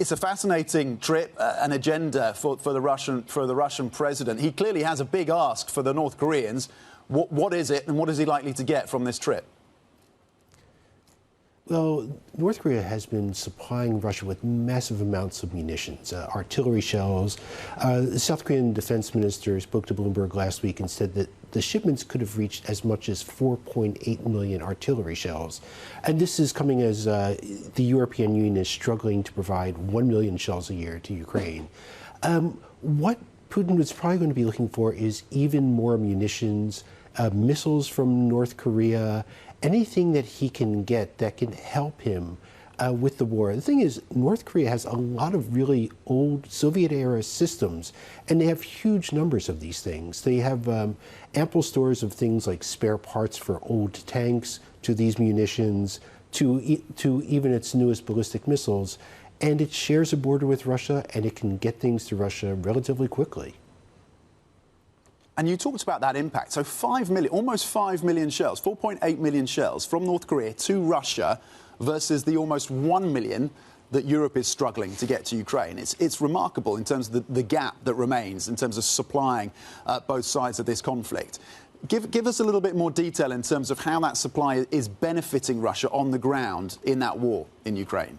It's a fascinating trip, an agenda for the Russian president. He clearly has a big ask for the North Koreans. What is it, and what is he likely to get from this trip? Well, North Korea has been supplying Russia with massive amounts of munitions, artillery shells. The South Korean defense minister spoke to Bloomberg last week and said that the shipments could have reached as much as 4.8 million artillery shells. And this is coming as the European Union is struggling to provide 1 million shells a year to Ukraine. What Putin was probably going to be looking for is even more munitions, missiles from North Korea, anything that he can get that can help him with the war. The thing is, North Korea has a lot of really old Soviet-era systems, and they have huge numbers of these things. They have ample stores of things like spare parts for old tanks, to these munitions, to even its newest ballistic missiles, and it shares a border with Russia, and it can get things to Russia relatively quickly. And you talked about that impact. So 5 million, almost 5 million shells, 4.8 million shells from North Korea to Russia versus the almost 1 million that Europe is struggling to get to Ukraine. It's remarkable in terms of the gap that remains in terms of supplying both sides of this conflict. Give us a little bit more detail in terms of how that supply is benefiting Russia on the ground in that war in Ukraine.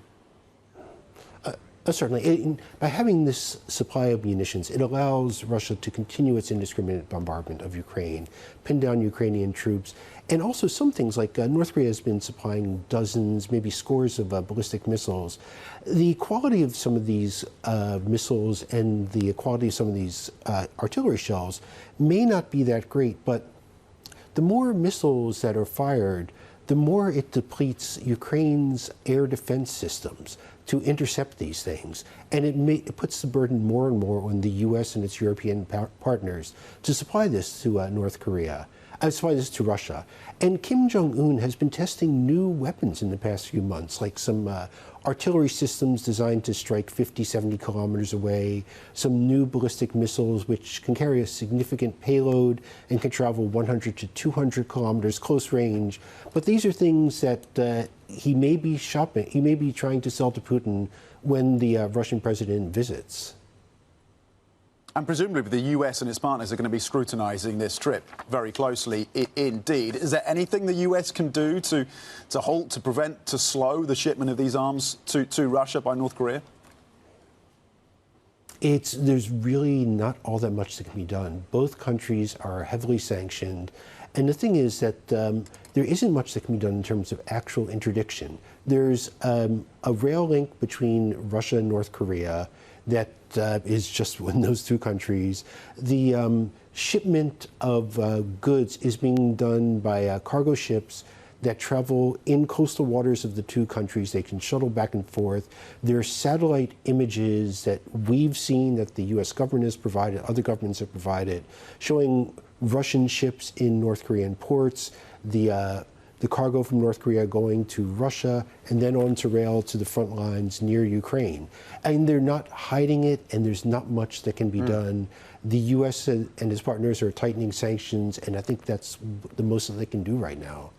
Certainly. By having this supply of munitions, it allows Russia to continue its indiscriminate bombardment of Ukraine, pin down Ukrainian troops, and also some things like North Korea has been supplying dozens, maybe scores of ballistic missiles. The quality of some of these missiles and the quality of some of these artillery shells may not be that great, but the more missiles that are fired, the more it depletes Ukraine's air defense systems to intercept these things. And it puts the burden more and more on the U.S. and its European partners to supply this to North Korea, supply this to Russia. And Kim Jong Un has been testing new weapons in the past few months, like some artillery systems designed to strike 50, 70 kilometers away, some new ballistic missiles which can carry a significant payload and can travel 100 to 200 kilometers close range. But these are things that he may be trying to sell to Putin when the Russian president visits. And presumably the US and its partners are going to be scrutinizing this trip very closely indeed. Is there anything the US can do to halt, to prevent, to slow the shipment of these arms to Russia by North Korea? There's really not all that much that can be done. Both countries are heavily sanctioned. And the thing is that there isn't much that can be done in terms of actual interdiction. There's a rail link between Russia and North Korea that is just in those two countries. The shipment of goods is being done by cargo ships that travel in coastal waters of the two countries. They can shuttle back and forth. There are satellite images that we've seen that the U.S. government has provided, other governments have provided, showing Russian ships in North Korean ports, the cargo from North Korea going to Russia and then on to rail to the front lines near Ukraine. And they're not hiding it, and there's not much that can be done. The U.S. and its partners are tightening sanctions, and I think that's the most that they can do right now.